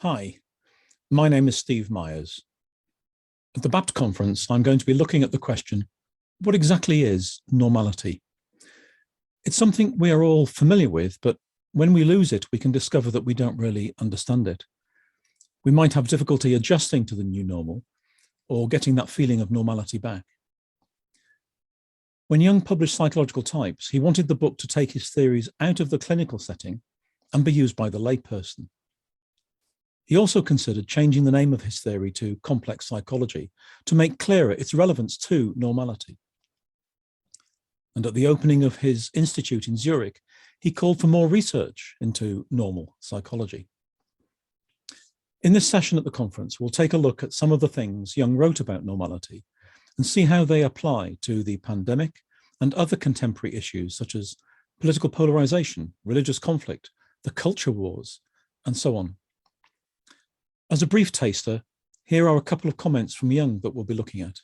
Hi, my name is Steve Myers. At the BAPT conference, I'm going to be looking at the question, what exactly is normality? It's something we are all familiar with, but when we lose it, we can discover that we don't really understand it. We might have difficulty adjusting to the new normal or getting that feeling of normality back. When Jung published Psychological Types, he wanted the book to take his theories out of the clinical setting and be used by the layperson. He also considered changing the name of his theory to complex psychology to make clearer its relevance to normality. And at the opening of his institute in Zurich, he called for more research into normal psychology. In this session at the conference, we'll take a look at some of the things Jung wrote about normality and see how they apply to the pandemic and other contemporary issues such as political polarization, religious conflict, the culture wars, and so on. As a brief taster, here are a couple of comments from Jung that we'll be looking at.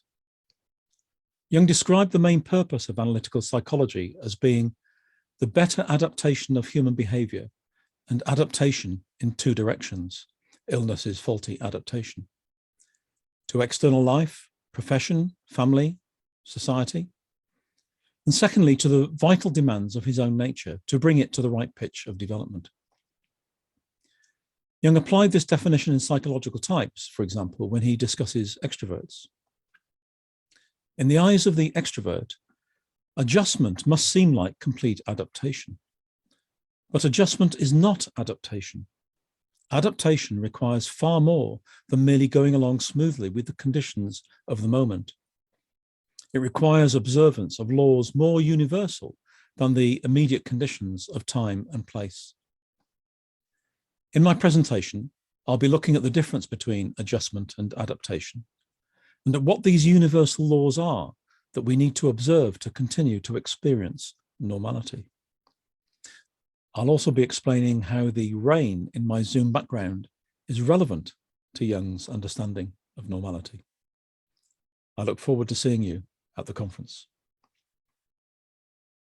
Jung described the main purpose of analytical psychology as being the better adaptation of human behavior and adaptation in two directions. Illness is faulty adaptation. To external life, profession, family, society. And secondly, to the vital demands of his own nature to bring it to the right pitch of development. Jung applied this definition in Psychological Types, for example, when he discusses extroverts. In the eyes of the extrovert, adjustment must seem like complete adaptation. But adjustment is not adaptation. Adaptation requires far more than merely going along smoothly with the conditions of the moment. It requires observance of laws more universal than the immediate conditions of time and place. In my presentation, I'll be looking at the difference between adjustment and adaptation, and at what these universal laws are that we need to observe to continue to experience normality. I'll also be explaining how the rain in my Zoom background is relevant to Jung's understanding of normality. I look forward to seeing you at the conference.